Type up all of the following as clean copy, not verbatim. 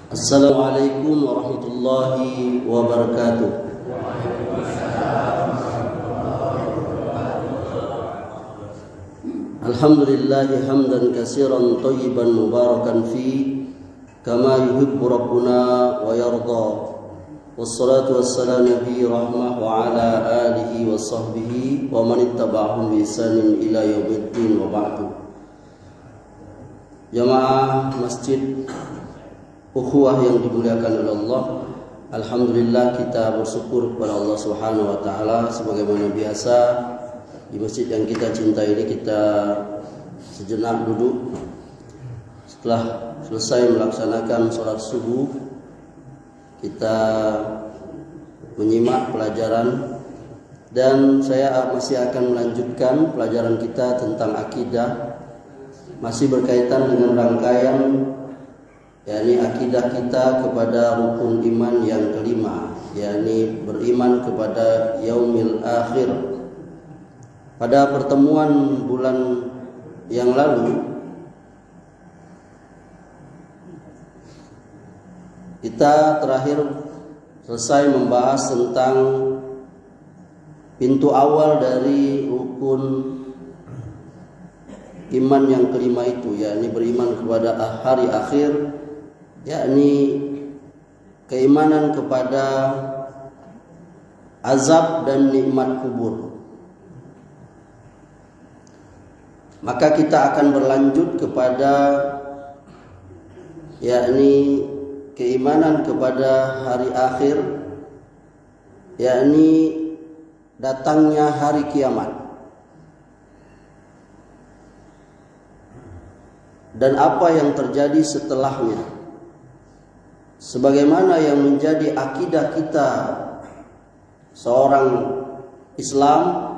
Assalamualaikum warahmatullahi wabarakatuh. Alhamdulillahi hamdan katsiran thayyiban mubarakan fi kama yuhibbu rabbuna wa yarda. Wassalatu wassalamu nabi rahmah wa ala alihi wa sahbihi wa man ittaba'ahum bi ihsanin ila yaumiddin wa ba'du. Jamaah masjid ukhuwah yang dimuliakan oleh Allah, alhamdulillah kita bersyukur kepada Allah Subhanahu wa taala sebagaimana biasa di masjid yang kita cintai ini kita sejenak duduk setelah selesai melaksanakan sholat subuh, kita menyimak pelajaran dan saya masih akan melanjutkan pelajaran kita tentang akidah, masih berkaitan dengan rangkaian yakni akidah kita kepada rukun iman yang kelima, yakni beriman kepada yaumil akhir. Pada pertemuan bulan yang lalu kita terakhir selesai membahas tentang pintu awal dari rukun iman yang kelima itu, yakni beriman kepada hari akhir, yakni keimanan kepada azab dan nikmat kubur. Maka kita akan berlanjut kepada yakni keimanan kepada hari akhir, yakni datangnya hari kiamat dan apa yang terjadi setelahnya, sebagaimana yang menjadi akidah kita seorang Islam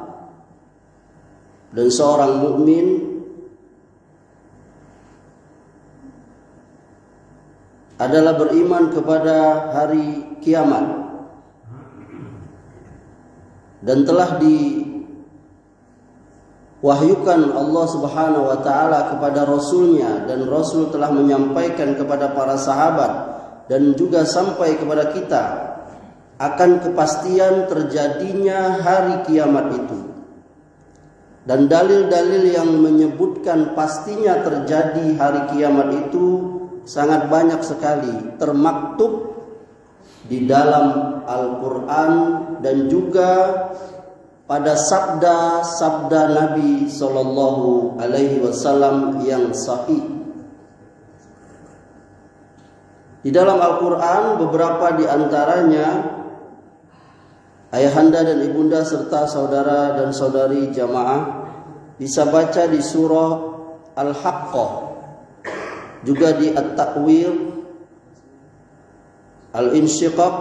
dan seorang mukmin adalah beriman kepada hari kiamat dan telah diwahyukan Allah Subhanahu wa taala kepada Rasulnya, dan Rasul telah menyampaikan kepada para sahabat dan juga sampai kepada kita akan kepastian terjadinya hari kiamat itu. Dan dalil-dalil yang menyebutkan pastinya terjadi hari kiamat itu sangat banyak sekali, termaktub di dalam Al-Quran dan juga pada sabda-sabda Nabi Sallallahu Alaihi Wasallam yang sahih. Di dalam Al-Quran beberapa di antaranya ayahanda dan ibunda serta saudara dan saudari jamaah bisa baca di surah Al-Haqqah, juga di At-Takwir, Al-Insyiqaq,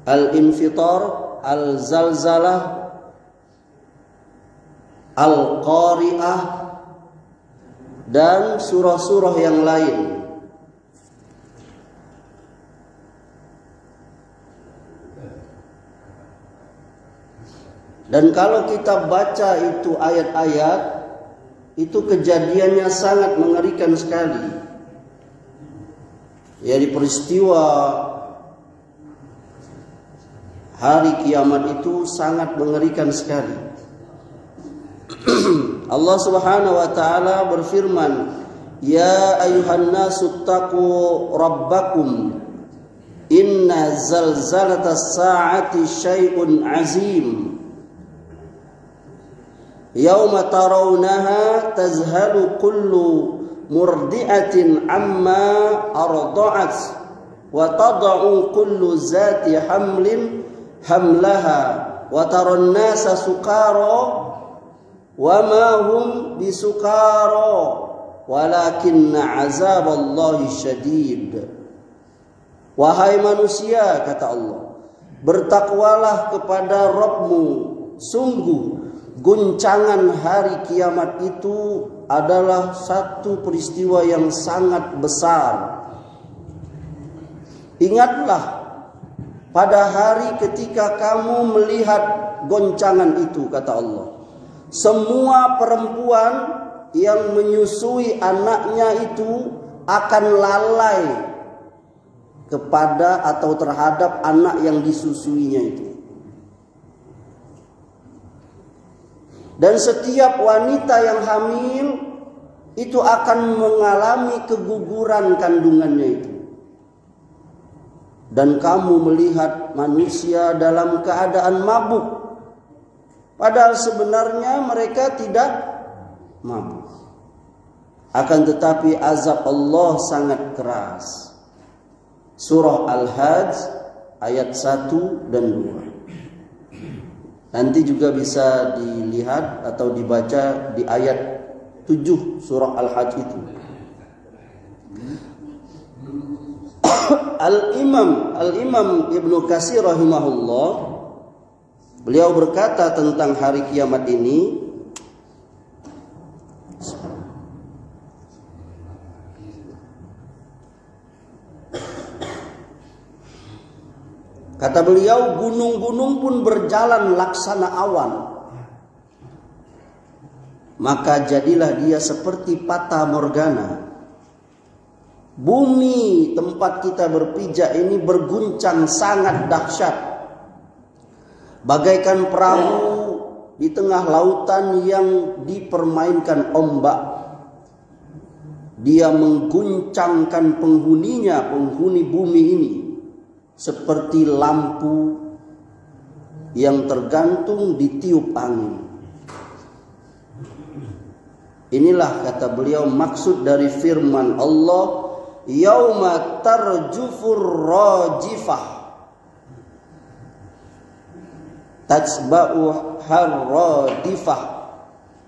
Al-Infitar, Al-Zalzalah, Al-Qari'ah, dan surah-surah yang lain. Dan kalau kita baca itu ayat-ayat, itu kejadiannya sangat mengerikan sekali. Ya, di peristiwa hari kiamat itu sangat mengerikan sekali. Allah Subhanahu wa taala berfirman, "Ya ayuhan nasu taqu rabbakum inna zalzalatas sa'ati syai'un 'azim. Yauma tarawnaha tazhalu kullu murdi'atin amma arda'at wa tad'u kullu zati hamlin hamlaha wa taran nasa sukara wa ma hum bisukara walakinna azaballahi syadid." Wahai manusia, kata Allah, bertakwalah kepada Rabbmu, sungguh guncangan hari kiamat itu adalah satu peristiwa yang sangat besar. Ingatlah pada hari ketika kamu melihat goncangan itu, kata Allah. Semua perempuan yang menyusui anaknya itu akan lalai kepada atau terhadap anak yang disusuinya itu. Dan setiap wanita yang hamil itu akan mengalami keguguran kandungannya itu. Dan kamu melihat manusia dalam keadaan mabuk, padahal sebenarnya mereka tidak mabuk. Akan tetapi azab Allah sangat keras. Surah Al-Hajj ayat 1 dan 2. Nanti juga bisa dilihat atau dibaca di ayat 7 surah Al-Hajj itu. Al-Imam Ibnu Katsir rahimahullah, beliau berkata tentang hari kiamat ini, kata beliau, gunung-gunung pun berjalan laksana awan, maka jadilah dia seperti fata morgana. Bumi tempat kita berpijak ini berguncang sangat dahsyat, bagaikan perahu di tengah lautan yang dipermainkan ombak. Dia mengguncangkan penghuninya, penghuni bumi ini, seperti lampu yang tergantung di tiup angin. Inilah kata beliau maksud dari firman Allah, yauma tarjufur rajifah tatsba'u harradifah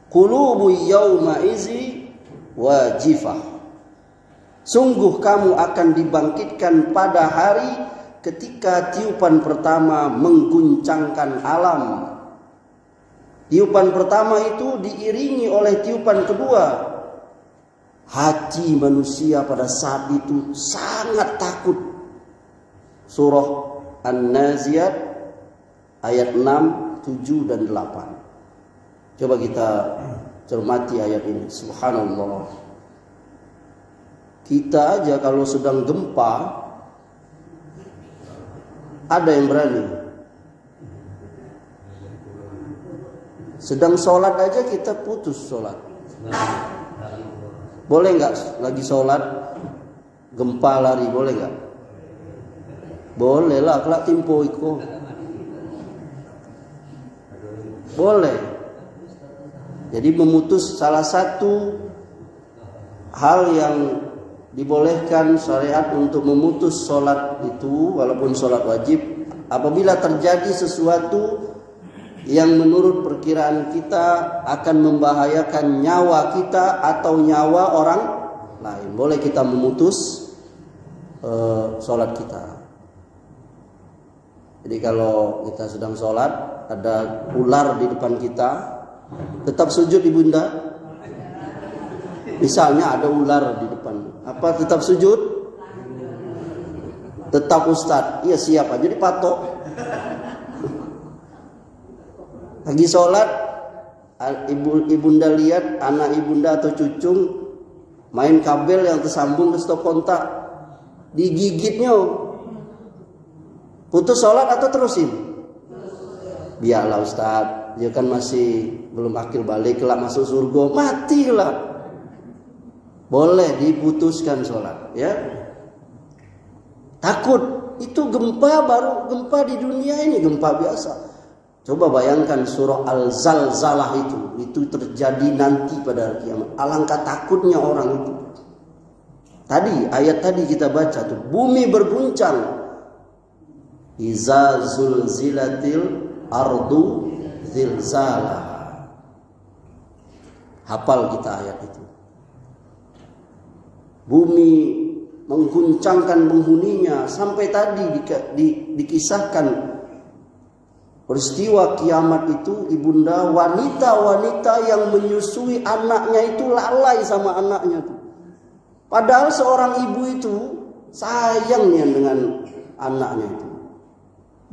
qulubu yauma izi wajifah. Sungguh kamu akan dibangkitkan pada hari ketika tiupan pertama mengguncangkan alam. Tiupan pertama itu diiringi oleh tiupan kedua. Hati manusia pada saat itu sangat takut. Surah An-Naziat ayat 6, 7 dan 8. Coba kita cermati ayat ini. Subhanallah. Kita aja kalau sedang gempa, ada yang berani. Sedang sholat aja kita putus sholat. Boleh nggak lagi sholat gempa lari, boleh nggak? Boleh lah, kelak timpo iko. Boleh. Jadi memutus salah satu hal yang dibolehkan syariat untuk memutus sholat itu, walaupun sholat wajib, apabila terjadi sesuatu yang menurut perkiraan kita akan membahayakan nyawa kita atau nyawa orang lain, boleh kita memutus sholat kita. Jadi kalau kita sedang sholat, ada ular di depan kita, tetap sujud ibunda. Misalnya ada ular di depan, apa tetap sujud? Tetap Ustadz, iya siap aja, jadi patok. Lagi sholat, ibunda lihat anak ibunda atau cucung main kabel yang tersambung ke stop kontak, digigitnya. Putus sholat atau terusin? Biarlah Ustadz, dia kan masih belum akil balik, kelak masuk surga, matilah. Boleh diputuskan sholat, ya. Takut, itu gempa baru gempa di dunia ini, gempa biasa. Coba bayangkan surah Al-Zalzalah itu terjadi nanti pada hari kiamat. Alangkah takutnya orang itu. Tadi ayat tadi kita baca tuh, bumi berguncang. Iza zulzilatil ardu zilzalah. Hafal kita ayat itu. Bumi mengguncangkan penghuninya, sampai tadi dikisahkan peristiwa kiamat itu, ibunda, wanita-wanita yang menyusui anaknya itu lalai sama anaknya tuh. Padahal seorang ibu itu sayangnya dengan anaknya itu.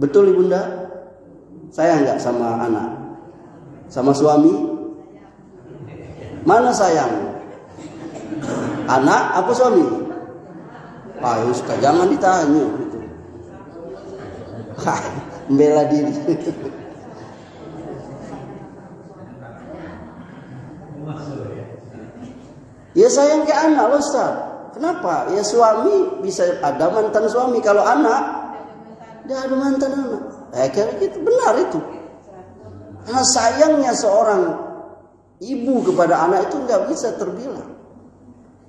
Betul ibunda? Sayang nggak sama anak? Sama suami? Mana sayang? Anak apa suami? Ustaz, jangan ditanya gitu. Membela diri. Ya sayang ke anak loh Ustaz. Kenapa? Ya suami bisa ada mantan suami, kalau anak dia ada mantan anak. Kayak gitu, benar itu. Karena sayangnya seorang ibu kepada anak itu nggak bisa terbilang.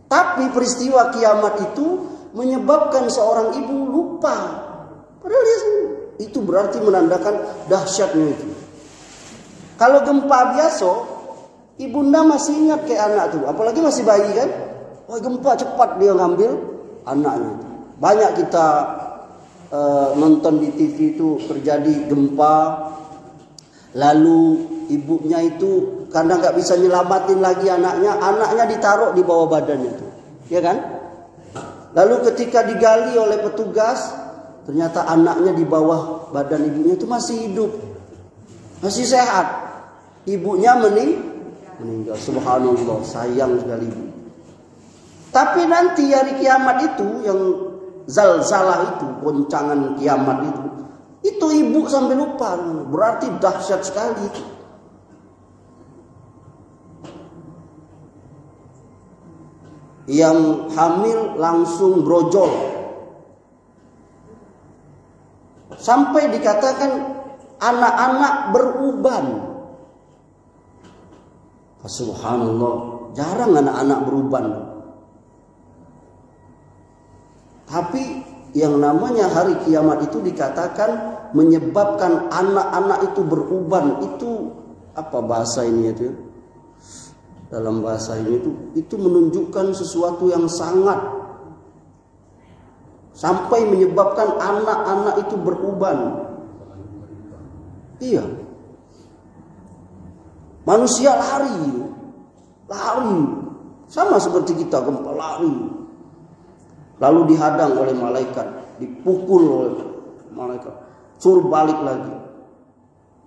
Tapi peristiwa kiamat itu menyebabkan seorang ibu lupa. Padahal itu berarti menandakan dahsyatnya itu. Kalau gempa biasa, ibunda masih ingat ke anak tuh, apalagi masih bayi kan. Wah, gempa cepat dia ngambil anaknya. Banyak kita nonton di TV itu terjadi gempa, lalu ibunya itu karena nggak bisa nyelamatin lagi anaknya ditaruh di bawah badannya itu, ya kan? Lalu ketika digali oleh petugas, ternyata anaknya di bawah badan ibunya itu masih hidup, masih sehat. Ibunya meninggal. Subhanallah, sayang sekali ibu. Tapi nanti hari kiamat itu, yang zalzalah itu, goncangan kiamat itu ibu sampai lupa. Berarti dahsyat sekali itu. Yang hamil langsung brojol. Sampai dikatakan anak-anak beruban. Subhanallah, jarang anak-anak beruban. Tapi yang namanya hari kiamat itu dikatakan menyebabkan anak-anak itu beruban. Itu apa bahasa ini itu? Dalam bahasa ini itu menunjukkan sesuatu yang sangat, sampai menyebabkan anak-anak itu beruban. Iya. Manusia lari. Sama seperti kita, gempa lari. Lalu dihadang oleh malaikat, dipukul oleh malaikat, suruh balik lagi.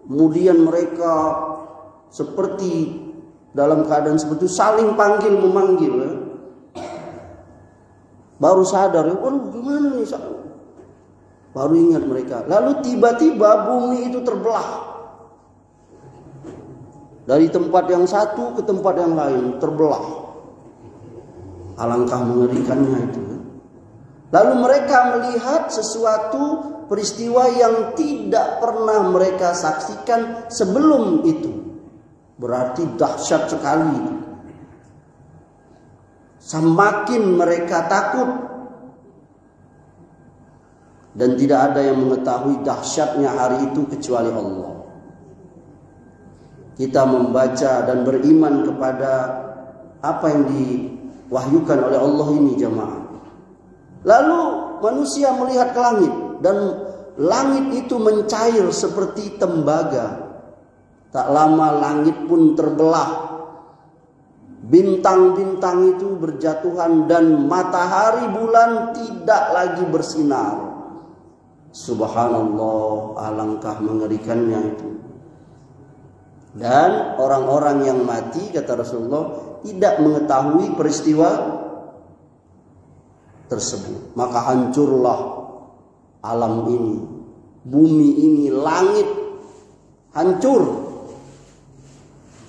Kemudian mereka seperti dalam keadaan seperti itu saling panggil memanggil. Baru sadar, waduh gimana nih? Baru ingat mereka. Lalu tiba-tiba bumi itu terbelah. Dari tempat yang satu ke tempat yang lain terbelah. Alangkah mengerikannya itu. Lalu mereka melihat sesuatu peristiwa yang tidak pernah mereka saksikan sebelum itu. Berarti dahsyat sekali. Semakin mereka takut. Dan tidak ada yang mengetahui dahsyatnya hari itu kecuali Allah. Kita membaca dan beriman kepada apa yang diwahyukan oleh Allah ini jemaah. Lalu manusia melihat ke langit, dan langit itu mencair seperti tembaga. Tak lama langit pun terbelah. Bintang-bintang itu berjatuhan dan matahari bulan tidak lagi bersinar. Subhanallah, alangkah mengerikannya itu. Dan orang-orang yang mati, kata Rasulullah, tidak mengetahui peristiwa tersebut. Maka hancurlah alam ini, bumi ini, langit hancur.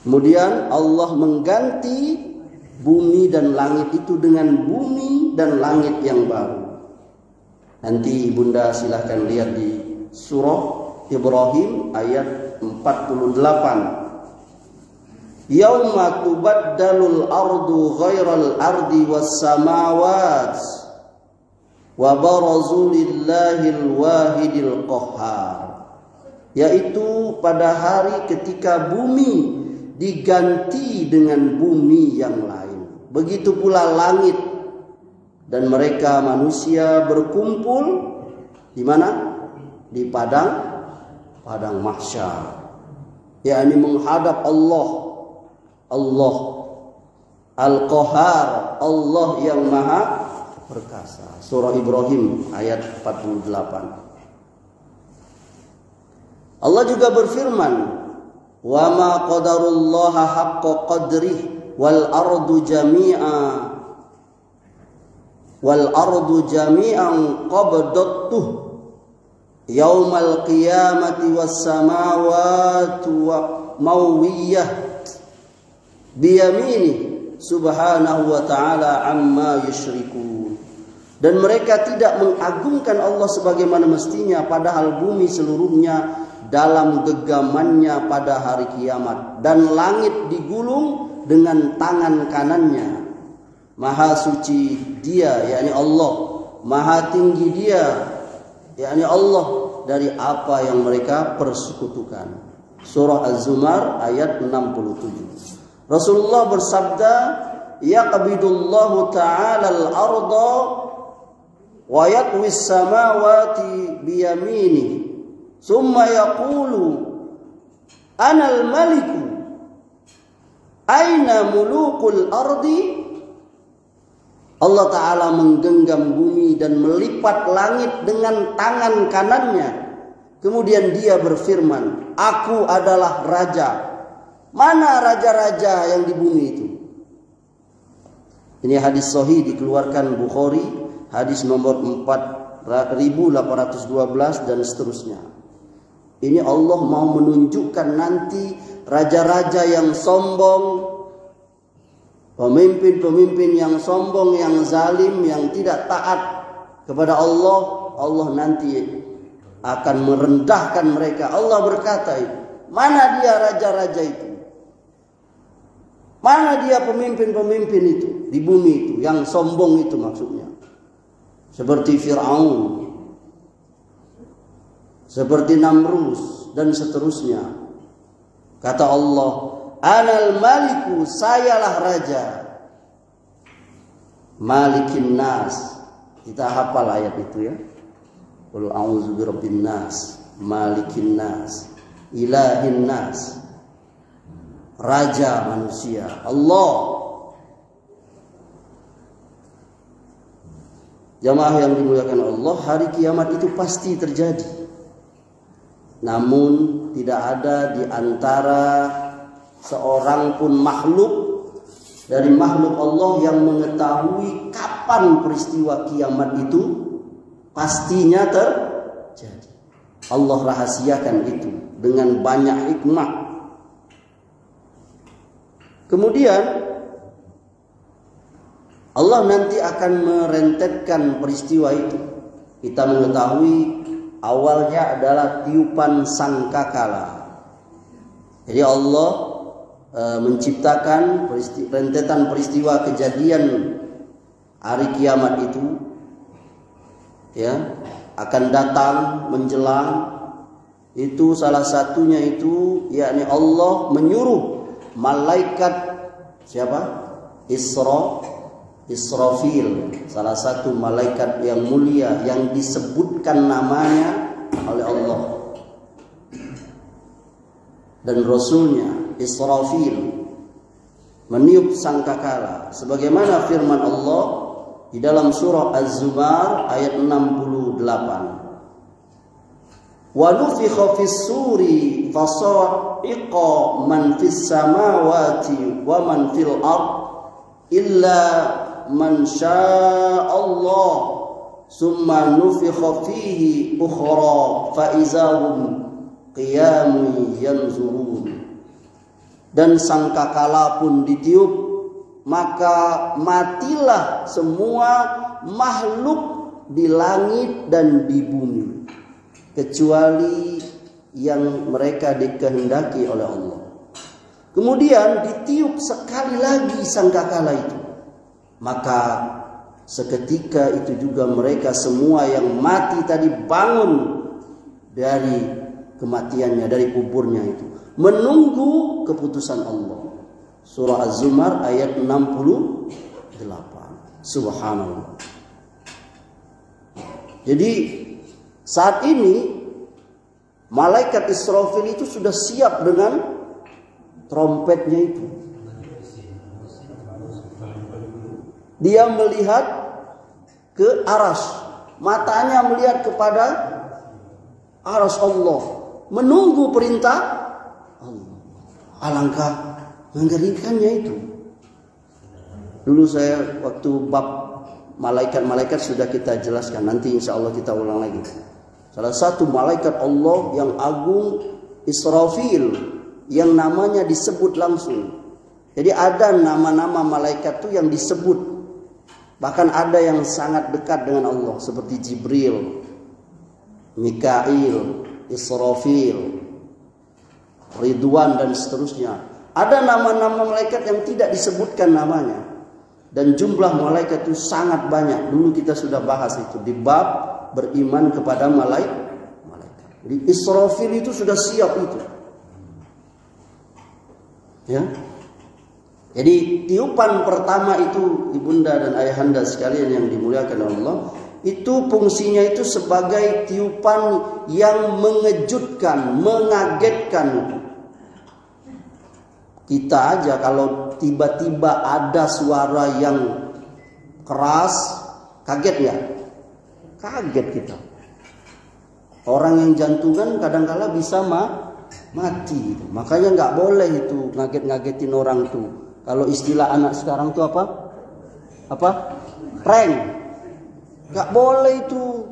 Kemudian Allah mengganti bumi dan langit itu dengan bumi dan langit yang baru. Nanti ibunda silahkan lihat di surah Ibrahim ayat 48. Yauma tubaddalul ardu ghairal ardi was samawat wa barazu lillahil wahidil qahhar. Yaitu pada hari ketika bumi diganti dengan bumi yang lain. Begitu pula langit, dan mereka manusia berkumpul di mana? Di padang mahsyar. Yakni menghadap Allah. Allah Al-Qahhar, Allah yang maha perkasa. Surah Ibrahim ayat 48. Allah juga berfirman, wa ma qadarullaha haqqa qadrih wal ardu jami'a wal ardu jami'an qabdatuh yaumal qiyamati was samawati mawiyah biyamini subhanahu wa ta'ala amma yusyrikun. Dan mereka tidak mengagungkan Allah sebagaimana mestinya, padahal bumi seluruhnya dalam genggamannya pada hari kiamat, dan langit digulung dengan tangan kanannya. Maha suci Dia, yakni Allah, maha tinggi Dia, yakni Allah, dari apa yang mereka persekutukan. Surah Az-Zumar ayat 67. Rasulullah bersabda, yaqbidullahu ta'ala al-arda wa yatwi as-samawati biyamini thumma yaqulu ana al-maliku aina mulukul ardi. Allah Ta'ala menggenggam bumi dan melipat langit dengan tangan kanannya. Kemudian Dia berfirman, aku adalah raja. Mana raja-raja yang di bumi itu? Ini hadis sahih dikeluarkan Bukhari, hadis nomor 4812 dan seterusnya. Ini Allah mau menunjukkan nanti raja-raja yang sombong, pemimpin-pemimpin yang sombong, yang zalim, yang tidak taat kepada Allah. Allah nanti akan merendahkan mereka. Allah berkata, mana dia raja-raja itu? Mana dia pemimpin-pemimpin itu di bumi itu, yang sombong itu maksudnya. Seperti Fir'aun, seperti Namrus dan seterusnya. Kata Allah, Anal maliku, sayalah raja. Malikin nas. Kita hafal ayat itu ya. Qul a'udzu birabbin nas, malikin nas, ilahin nas. Raja manusia, Allah. Jamaah yang dimuliakan Allah, hari kiamat itu pasti terjadi. Namun tidak ada di antara seorang pun makhluk dari makhluk Allah yang mengetahui kapan peristiwa kiamat itu pastinya terjadi. Allah rahasiakan itu dengan banyak hikmah. Kemudian Allah nanti akan merentetkan peristiwa itu. Kita mengetahui awalnya adalah tiupan sangkakala. Jadi Allah menciptakan rentetan peristiwa kejadian hari kiamat itu, ya, akan datang menjelang. Itu salah satunya itu, yakni Allah menyuruh malaikat siapa? Israfil, salah satu malaikat yang mulia yang disebutkan namanya oleh Allah dan Rasulnya, Israfil, meniup sangkakala sebagaimana firman Allah di dalam surah Az-Zumar ayat 68. Wa nufikha fis suri fasa'iqa man fis samawati wa man fil ard illa man syaa Allah summa nufikha fihi ukhra fa izahum qiyamun yanzurun. Dan sangkakala pun ditiup, maka matilah semua makhluk di langit dan di bumi kecuali yang mereka dikehendaki oleh Allah. Kemudian ditiup sekali lagi sangkakala itu, maka seketika itu juga mereka semua yang mati tadi bangun dari kematiannya, dari kuburnya itu, menunggu keputusan Allah. Surah Az-Zumar ayat 68. Subhanallah. Jadi saat ini malaikat Israfil itu sudah siap dengan trompetnya itu. Dia melihat ke arsy, matanya melihat kepada arsy Allah, menunggu perintah Allah. Alangkah mengerikannya itu. Dulu saya waktu bab malaikat-malaikat sudah kita jelaskan, nanti insya Allah kita ulang lagi. Salah satu malaikat Allah yang agung, Israfil, yang namanya disebut langsung. Jadi ada nama-nama malaikat itu yang disebut. Bahkan ada yang sangat dekat dengan Allah, seperti Jibril, Mikail, Israfil, Ridwan, dan seterusnya. Ada nama-nama malaikat yang tidak disebutkan namanya. Dan jumlah malaikat itu sangat banyak. Dulu kita sudah bahas itu di bab beriman kepada malaikat. Jadi Israfil itu sudah siap itu. Ya. Jadi tiupan pertama itu, ibunda dan ayahanda sekalian yang dimuliakan Allah, itu fungsinya itu sebagai tiupan yang mengejutkan, mengagetkan. Kita aja kalau tiba-tiba ada suara yang keras, kaget ya? Kaget kita. Orang yang jantungan kadang-kala bisa mati. Makanya nggak boleh itu ngaget-ngagetin orang tuh. Kalau istilah anak sekarang tuh apa? Prank. Nggak boleh itu.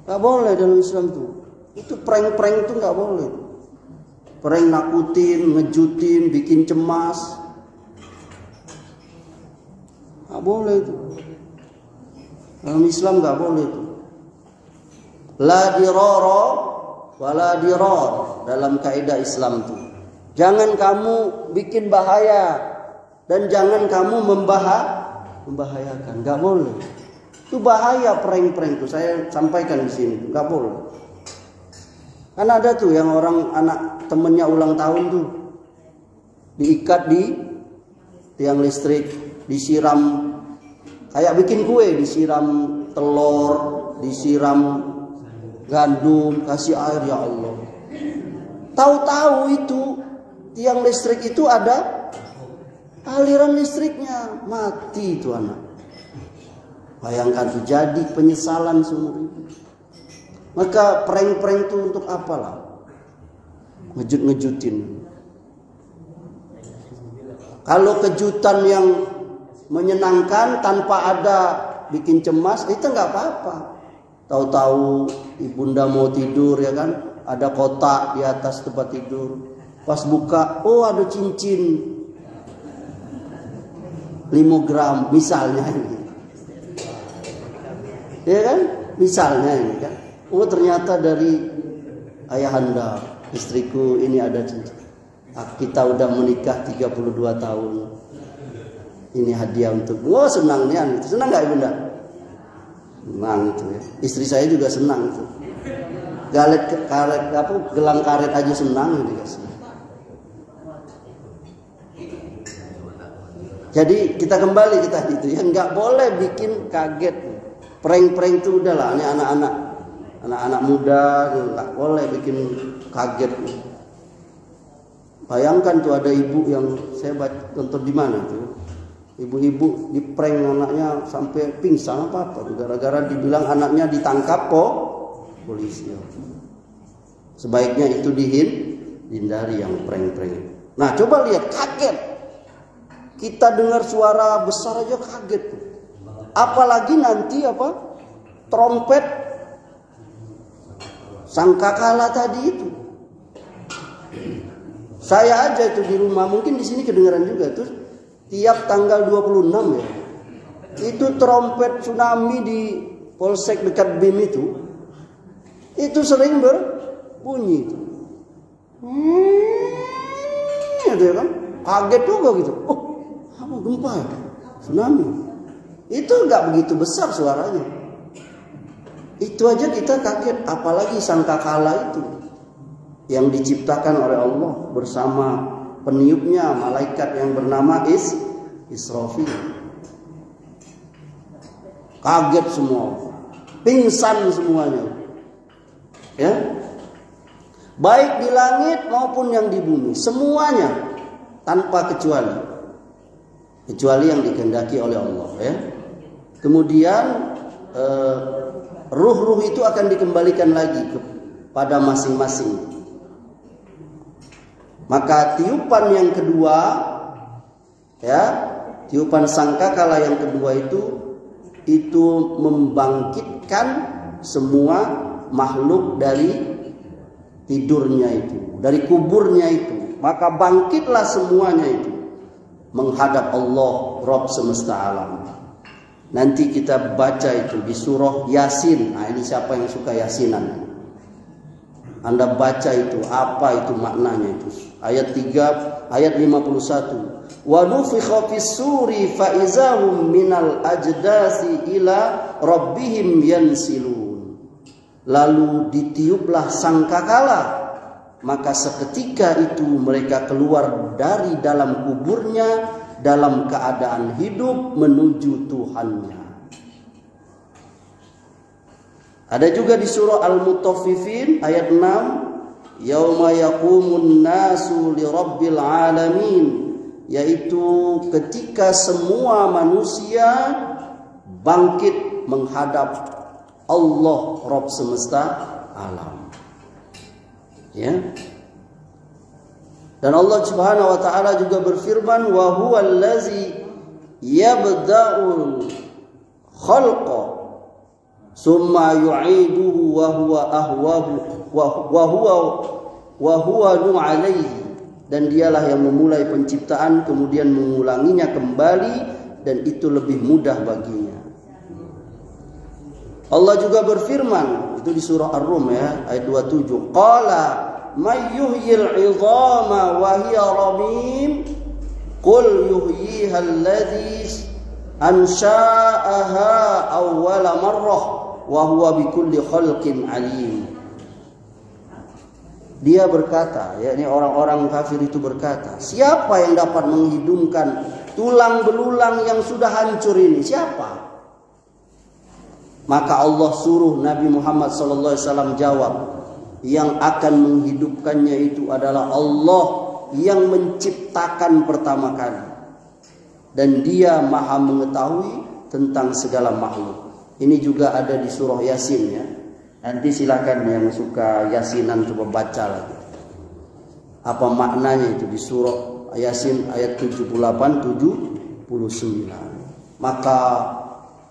Nggak boleh dalam Islam tuh. Itu prank-prank tuh nggak boleh. Prank nakutin, ngejutin, bikin cemas. Nggak boleh itu. Dalam Islam nggak boleh itu. La dirara wala dirar dalam kaidah Islam tuh. Jangan kamu bikin bahaya dan jangan kamu membahayakan. Nggak boleh. Itu bahaya prank-prank tuh. Saya sampaikan di sini. Nggak boleh. Kan ada tuh yang orang anak temennya ulang tahun tuh diikat di tiang listrik, disiram kayak bikin kue, disiram telur, disiram gandum, kasih air, ya Allah. Tahu-tahu itu tiang listrik itu ada aliran listriknya, mati itu anak. Bayangkan tuh, jadi penyesalan seumur hidup. Maka prank-prank itu untuk apalah? Ngejut-ngejutin. Kalau kejutan yang menyenangkan tanpa ada bikin cemas, itu nggak apa-apa. Tahu-tahu ibunda mau tidur ya kan, ada kotak di atas tempat tidur. Pas buka, oh ada cincin 5 gram misalnya ini. Ya kan? Misalnya ini kan. Oh ternyata dari ayahanda, istriku ini ada cincin. Kita udah menikah 32 tahun. Ini hadiah untuk. Wah senang nih, senang nggak ibunda? Senang itu ya. Istri saya juga senang itu. Gelang karet aja senang dikasih. Jadi kita kembali ke tadi itu ya, nggak boleh bikin kaget. Prank-prank itu udahlah, ini anak-anak muda nggak boleh bikin kaget. Bayangkan tuh ada ibu yang saya tonton di mana tuh, ibu-ibu di prank anaknya sampai pingsan apa gara-gara dibilang anaknya ditangkap polisi. Sebaiknya itu dihindari yang prank-prank. Nah coba lihat, kaget. Kita dengar suara besar aja kaget tuh. Apalagi nanti trompet sangkakala tadi itu. Saya aja itu di rumah, mungkin di sini kedengaran juga tuh. Tiap tanggal 26 ya, itu trompet tsunami di Polsek dekat BIM itu sering berbunyi itu. Itu ya kan, kaget juga gitu. Oh, apa gempa ya? Tsunami. Itu nggak begitu besar suaranya. Itu aja kita kaget, apalagi sangkakala itu yang diciptakan oleh Allah bersama peniupnya malaikat yang bernama Israfil. Kaget semua, pingsan semuanya. Ya, baik di langit maupun yang di bumi, semuanya tanpa kecuali yang dikehendaki oleh Allah. Ya, kemudian ruh-ruh itu akan dikembalikan lagi kepada masing-masing. Maka tiupan yang kedua, ya, tiupan sangkakala yang kedua itu membangkitkan semua makhluk dari tidurnya itu, dari kuburnya itu. Maka bangkitlah semuanya itu menghadap Allah Rabb semesta alam. Nanti kita baca itu di surah Yasin. Nah, ini siapa yang suka Yasinan? Anda baca itu, apa itu maknanya itu. Ayat 3, ayat 51. Wa nufikha fis suri fa izahum minal ajdasi ila rabbihim yansilun. Lalu ditiuplah sangkakala, maka seketika itu mereka keluar dari dalam kuburnya dalam keadaan hidup menuju Tuhannya. Ada juga di surah Al-Mutaffifin ayat 6, yauma yaqumun nasu li rabbil alamin, yaitu ketika semua manusia bangkit menghadap Allah Rabb semesta alam. Ya. Dan Allah Subhanahu wa taala juga berfirman, wa huwal ladzi yabda'ul khalqa summa yu'iduhu wa huwa ahwahu wa huwa alaihi. Dan dialah yang memulai penciptaan kemudian mengulanginya kembali, dan itu lebih mudah baginya. Allah juga berfirman itu di surah Ar-Rum ya, ayat 27. Qala may yuhyil 'idhama wa hiya ramim qul yuhyiha alladzi ansha'aha awwala marrah wa huwa bikulli khalqin alim. Dia berkata, yakni orang-orang kafir itu berkata, siapa yang dapat menghidupkan tulang belulang yang sudah hancur ini? Siapa? Maka Allah suruh Nabi Muhammad SAW jawab, yang akan menghidupkannya itu adalah Allah yang menciptakan pertama kali. Dan dia maha mengetahui tentang segala makhluk. Ini juga ada di surah Yasin ya. Nanti silakan yang suka Yasinan coba baca lagi. Apa maknanya itu di surah Yasin ayat 78-79. Maka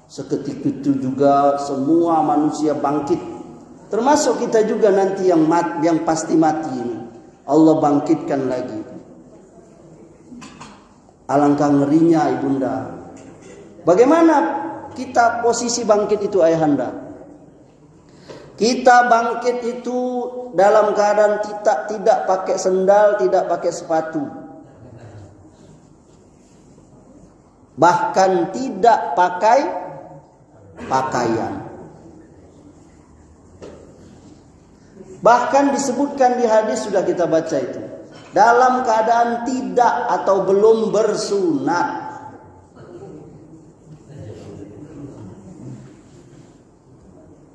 seketika itu juga semua manusia bangkit, termasuk kita juga nanti yang pasti mati ini. Allah bangkitkan lagi. Alangkah ngerinya ibunda. Bagaimana kita posisi bangkit itu ayahanda? Kita bangkit itu dalam keadaan tidak pakai sendal, tidak pakai sepatu. Bahkan tidak pakai pakaian. Bahkan disebutkan di hadis sudah kita baca itu, dalam keadaan tidak atau belum bersunat.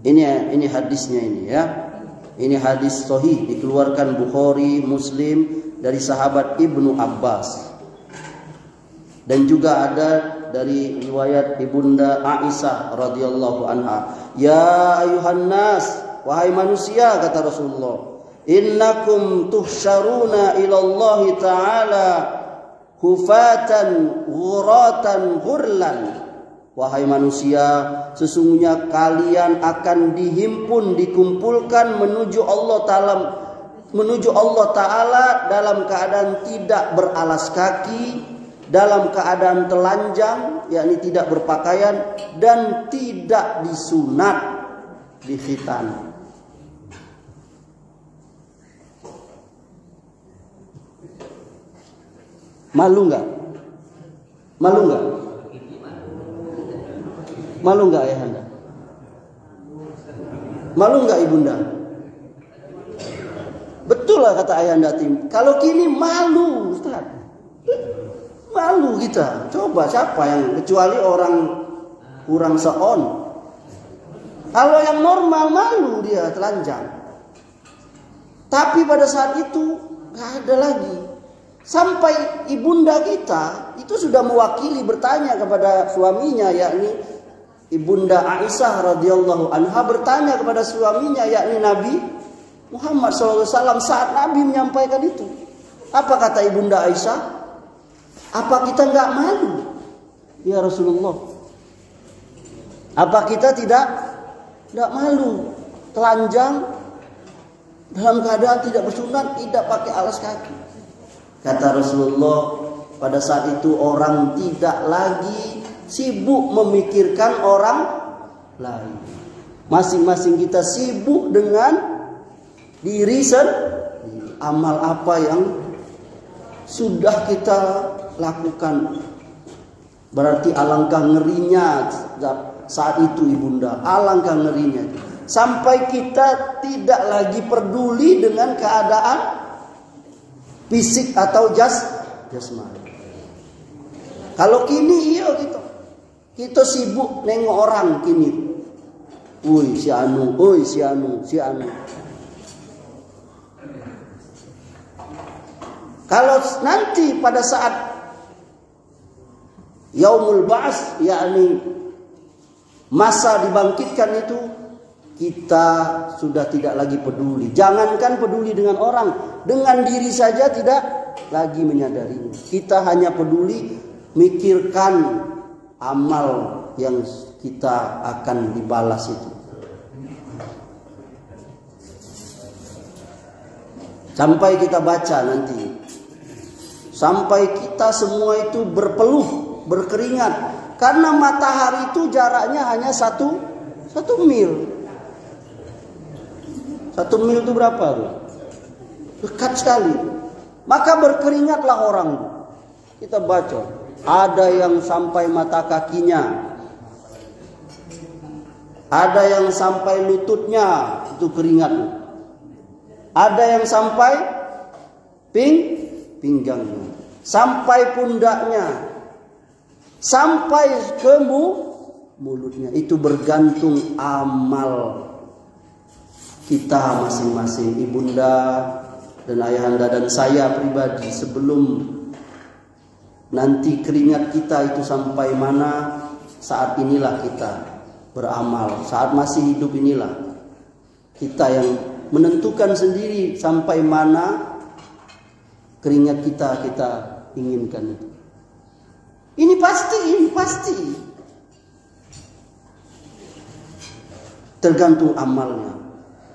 Ini hadisnya ini ya. Ini hadis sahih dikeluarkan Bukhari, Muslim dari sahabat Ibnu Abbas. Dan juga ada dari riwayat Ibunda Aisyah radhiyallahu anha. Ya ayuhan nas, wahai manusia, kata Rasulullah, innakum tuhsyaruna ila Allah taala hufatan ghuratan ghurlan. Wahai manusia, sesungguhnya kalian akan dikumpulkan menuju Allah Ta'ala dalam keadaan tidak beralas kaki, dalam keadaan telanjang, yakni tidak berpakaian, dan tidak disunat, dikhitan. Malu nggak? Malu nggak? Malu nggak ayahanda? Malu nggak ibunda? Betul lah kata ayahanda Tim. Kalau kini malu, Ustaz. Malu kita. Coba siapa yang, kecuali orang kurang seon. Kalau yang normal malu dia telanjang. Tapi pada saat itu nggak ada lagi. Sampai ibunda kita itu sudah mewakili bertanya kepada suaminya, yakni Ibunda Aisyah radhiyallahu anha bertanya kepada suaminya, yakni Nabi Muhammad SAW, saat Nabi menyampaikan itu. Apa kata Ibunda Aisyah? Apa kita nggak malu? Ya Rasulullah, Apa kita tidak malu telanjang dalam keadaan tidak bersunat, tidak pakai alas kaki? Kata Rasulullah, pada saat itu orang tidak lagi sibuk memikirkan orang lain. Masing-masing kita sibuk dengan diri sendiri. Amal apa yang sudah kita lakukan. Berarti alangkah ngerinya saat itu ibunda. Alangkah ngerinya. Sampai kita tidak lagi peduli dengan keadaan fisik atau jasmani. Kalau kini iya gitu. Kita sibuk nengok orang kini. Woi si anu. Kalau nanti pada saat Yaumul Ba'ats, yakni masa dibangkitkan itu, kita sudah tidak lagi peduli. Jangankan peduli dengan orang, dengan diri saja tidak lagi menyadarinya. Kita hanya peduli mikirkan amal yang kita akan dibalas itu. Sampai kita baca nanti, sampai kita semua itu berpeluh, berkeringat, karena matahari itu jaraknya hanya satu mil. 1 mil itu berapa tuh? Dekat sekali. Maka berkeringatlah orang. Kita baca, ada yang sampai mata kakinya, ada yang sampai lututnya itu keringat, ada yang sampai pinggangnya, sampai pundaknya, sampai ke mulutnya. Itu bergantung amal kita masing-masing, ibunda dan ayahanda dan saya pribadi. Sebelum nanti keringat kita itu sampai mana, saat inilah kita beramal. Saat masih hidup inilah kita yang menentukan sendiri sampai mana keringat kita inginkan itu. Ini pasti tergantung amalnya.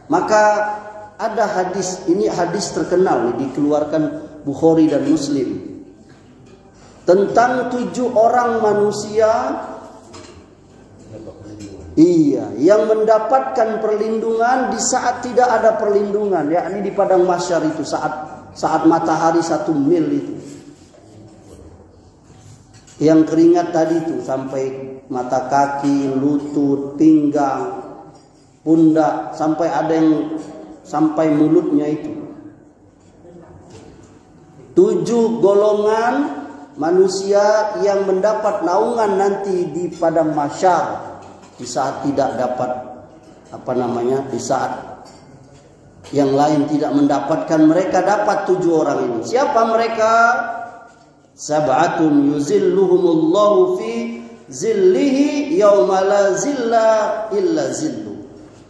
Maka ada hadis, ini hadis terkenal dikeluarkan Bukhari dan Muslim, tentang 7 orang manusia yang mendapatkan perlindungan di saat tidak ada perlindungan, yakni di padang mahsyar itu, saat matahari 1 mil itu. Yang keringat tadi itu sampai mata kaki, lutut, pinggang, pundak, sampai ada yang sampai mulutnya itu. 7 golongan manusia yang mendapat naungan nanti di padang mahsyar di saat tidak dapat di saat yang lain tidak mendapatkan, mereka dapat 7 orang ini. Siapa mereka? Sab'atun yuzilluhumullahu fi zillihi yauma la zilla illa zillu.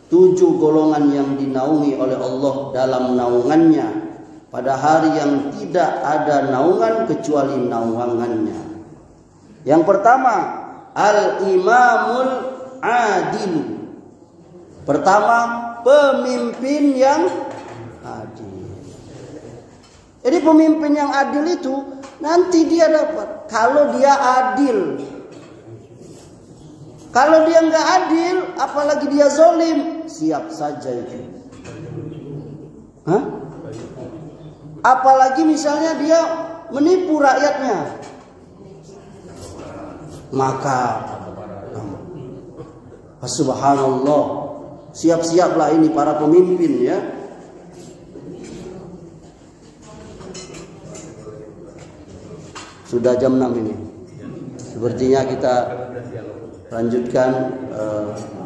7 golongan yang dinaungi oleh Allah dalam naungannya pada hari yang tidak ada naungan kecuali naungannya. Yang pertama, al-imamul adil. Pertama, pemimpin yang adil. Jadi pemimpin yang adil itu nanti dia dapat kalau dia adil. Kalau dia nggak adil, apalagi dia zolim, siap saja itu. Apalagi misalnya dia menipu rakyatnya, maka subhanallah, siap-siaplah ini para pemimpin ya. Sudah jam 6 ini. Sepertinya kita lanjutkan.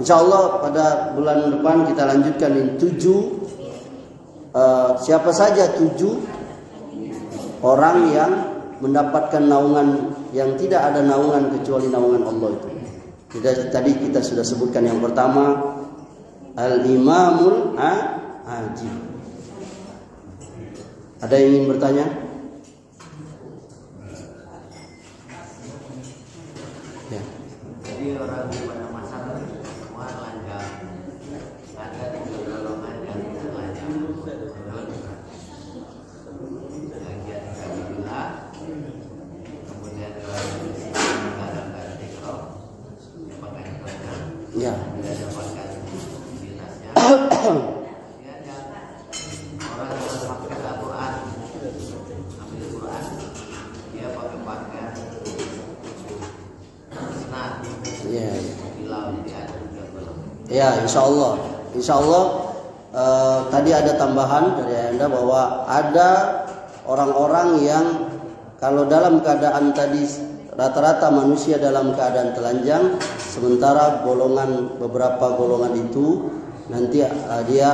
Insya Allah pada bulan depan kita lanjutkan ini 7. Siapa saja 7 orang yang mendapatkan naungan yang tidak ada naungan kecuali naungan Allah itu. Tadi kita sudah sebutkan yang pertama, al-imamul adil. Ada yang ingin bertanya? Jadi orang di pada masyarakat Ya. Dia dapatkan dinasnya. Ya, orang yang memakai Al-Quran, ambil Quran, dia pakai pakaian senat. Ya. Bilau jadi ada juga belum. Ya, insya Allah tadi ada tambahan dari Anda bahwa ada orang-orang yang kalau dalam keadaan tadi rata-rata manusia dalam keadaan telanjang, sementara beberapa golongan itu nanti dia